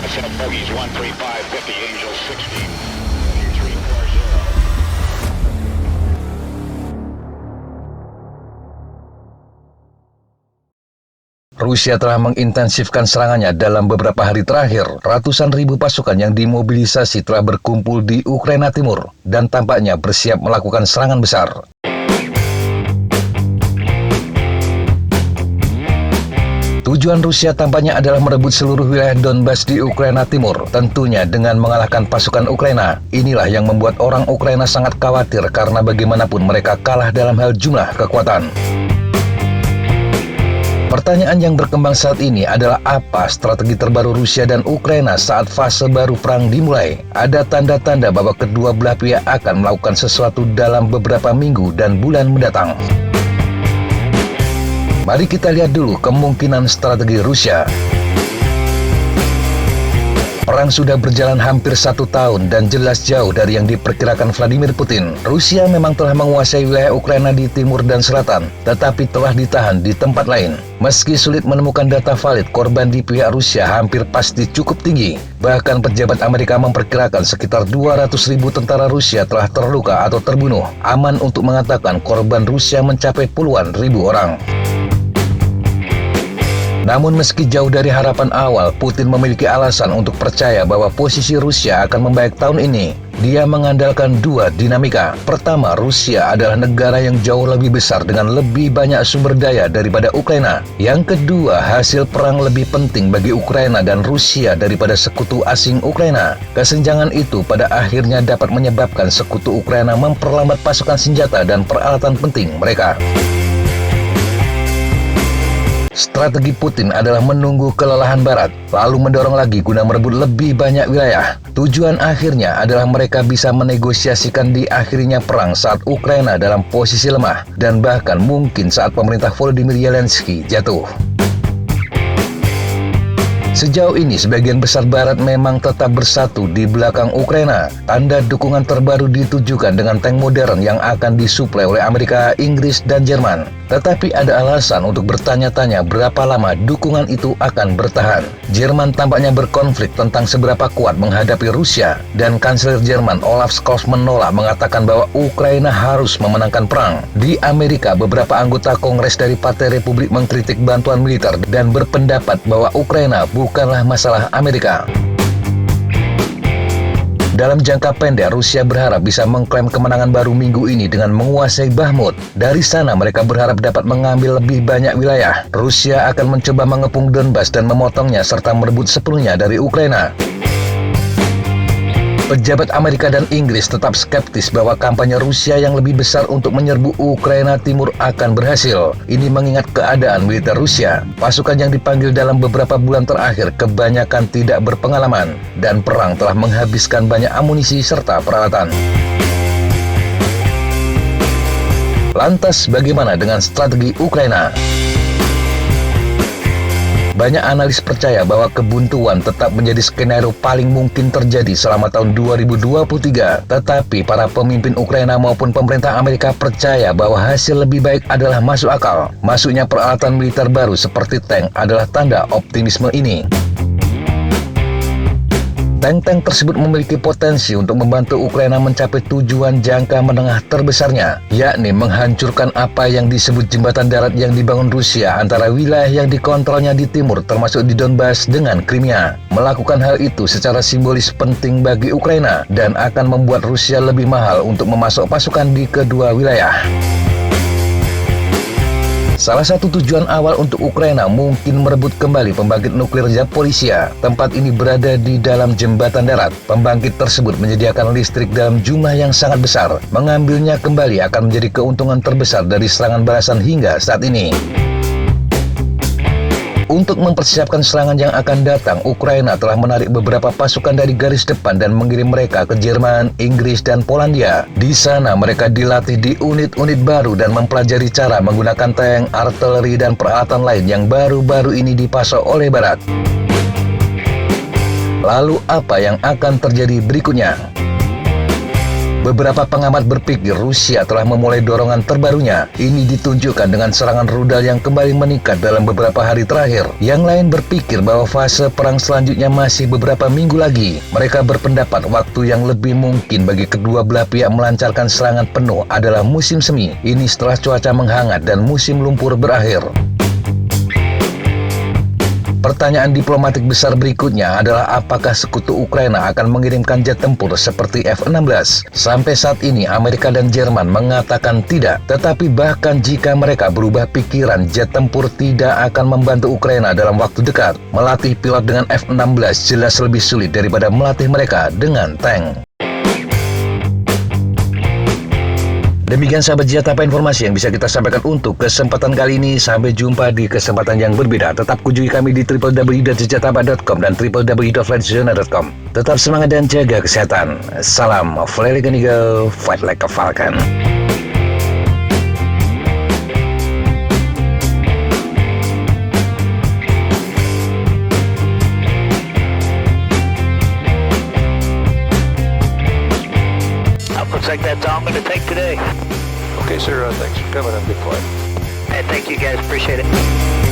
Set of bogeys 135, 50, Angel 60. Rusia telah mengintensifkan serangannya dalam beberapa hari terakhir. Ratusan ribu pasukan yang dimobilisasi telah berkumpul di Ukraina Timur dan tampaknya bersiap melakukan serangan besar. Tujuan Rusia tampaknya adalah merebut seluruh wilayah Donbas di Ukraina Timur, tentunya dengan mengalahkan pasukan Ukraina. Inilah yang membuat orang Ukraina sangat khawatir karena bagaimanapun mereka kalah dalam hal jumlah kekuatan. Pertanyaan yang berkembang saat ini adalah apa strategi terbaru Rusia dan Ukraina saat fase baru perang dimulai? Ada tanda-tanda bahwa kedua belah pihak akan melakukan sesuatu dalam beberapa minggu dan bulan mendatang. Mari kita lihat dulu kemungkinan strategi Rusia. Perang sudah berjalan hampir 1 tahun dan jelas jauh dari yang diperkirakan Vladimir Putin. Rusia memang telah menguasai wilayah Ukraina di timur dan selatan, tetapi telah ditahan di tempat lain. Meski sulit menemukan data valid, korban di pihak Rusia hampir pasti cukup tinggi. Bahkan pejabat Amerika memperkirakan sekitar 200.000 tentara Rusia telah terluka atau terbunuh. Aman untuk mengatakan korban Rusia mencapai puluhan ribu orang. Namun meski jauh dari harapan awal, Putin memiliki alasan untuk percaya bahwa posisi Rusia akan membaik tahun ini. Dia mengandalkan dua dinamika. Pertama, Rusia adalah negara yang jauh lebih besar dengan lebih banyak sumber daya daripada Ukraina. Yang kedua, hasil perang lebih penting bagi Ukraina dan Rusia daripada sekutu asing Ukraina. Kesenjangan itu pada akhirnya dapat menyebabkan sekutu Ukraina memperlambat pasukan senjata dan peralatan penting mereka. Strategi Putin adalah menunggu kelelahan Barat, lalu mendorong lagi guna merebut lebih banyak wilayah. Tujuan akhirnya adalah mereka bisa menegosiasikan diakhirinya perang saat Ukraina dalam posisi lemah, dan bahkan mungkin saat pemerintah Volodymyr Zelensky jatuh. Sejauh ini, sebagian besar Barat memang tetap bersatu di belakang Ukraina. Tanda dukungan terbaru ditujukan dengan tank modern yang akan disuplai oleh Amerika, Inggris, dan Jerman. Tetapi ada alasan untuk bertanya-tanya berapa lama dukungan itu akan bertahan. Jerman tampaknya berkonflik tentang seberapa kuat menghadapi Rusia, dan Kanselir Jerman Olaf Scholz menolak, mengatakan bahwa Ukraina harus memenangkan perang. Di Amerika, beberapa anggota Kongres dari Partai Republik mengkritik bantuan militer dan berpendapat bahwa Ukraina bukanlah masalah Amerika. Dalam jangka pendek, Rusia berharap bisa mengklaim kemenangan baru minggu ini dengan menguasai Bakhmut. Dari sana, mereka berharap dapat mengambil lebih banyak wilayah. Rusia akan mencoba mengepung Donbas dan memotongnya serta merebut sepenuhnya dari Ukraina. Pejabat Amerika dan Inggris tetap skeptis bahwa kampanye Rusia yang lebih besar untuk menyerbu Ukraina Timur akan berhasil. Ini mengingat keadaan militer Rusia. Pasukan yang dipanggil dalam beberapa bulan terakhir kebanyakan tidak berpengalaman, dan perang telah menghabiskan banyak amunisi serta peralatan. Lantas, bagaimana dengan strategi Ukraina? Banyak analis percaya bahwa kebuntuan tetap menjadi skenario paling mungkin terjadi selama tahun 2023. Tetapi para pemimpin Ukraina maupun pemerintah Amerika percaya bahwa hasil lebih baik adalah masuk akal. Masuknya peralatan militer baru seperti tank adalah tanda optimisme ini. Tank-tank tersebut memiliki potensi untuk membantu Ukraina mencapai tujuan jangka menengah terbesarnya, yakni menghancurkan apa yang disebut jembatan darat yang dibangun Rusia antara wilayah yang dikontrolnya di timur termasuk di Donbas dengan Crimea. Melakukan hal itu secara simbolis penting bagi Ukraina dan akan membuat Rusia lebih mahal untuk memasok pasukan di kedua wilayah. Salah satu tujuan awal untuk Ukraina mungkin merebut kembali pembangkit nuklir Zaporizhzhia. Tempat ini berada di dalam jembatan darat. Pembangkit tersebut menyediakan listrik dalam jumlah yang sangat besar. Mengambilnya kembali akan menjadi keuntungan terbesar dari serangan balasan hingga saat ini. Untuk mempersiapkan serangan yang akan datang, Ukraina telah menarik beberapa pasukan dari garis depan dan mengirim mereka ke Jerman, Inggris, dan Polandia. Di sana mereka dilatih di unit-unit baru dan mempelajari cara menggunakan tank, artileri, dan peralatan lain yang baru-baru ini dipasok oleh Barat. Lalu apa yang akan terjadi berikutnya? Beberapa pengamat berpikir Rusia telah memulai dorongan terbarunya. Ini ditunjukkan dengan serangan rudal yang kembali meningkat dalam beberapa hari terakhir. Yang lain berpikir bahwa fase perang selanjutnya masih beberapa minggu lagi. Mereka berpendapat waktu yang lebih mungkin bagi kedua belah pihak melancarkan serangan penuh adalah musim semi. Ini setelah cuaca menghangat dan musim lumpur berakhir. Pertanyaan diplomatik besar berikutnya adalah apakah sekutu Ukraina akan mengirimkan jet tempur seperti F-16? Sampai saat ini Amerika dan Jerman mengatakan tidak. Tetapi bahkan jika mereka berubah pikiran, jet tempur tidak akan membantu Ukraina dalam waktu dekat. Melatih pilot dengan F-16 jelas lebih sulit daripada melatih mereka dengan tank. Demikian sahabat Jetapa informasi yang bisa kita sampaikan untuk kesempatan kali ini. Sampai jumpa di kesempatan yang berbeda. Tetap kunjungi kami di www.jetapa.com dan www.flightzona.com. Tetap semangat dan jaga kesehatan. Salam Fly Like an Eagle, Fight Like a Falcon. Looks like that's all I'm going to take today. Okay, sir. Thanks for coming and good flight. Hey, thank you guys. Appreciate it.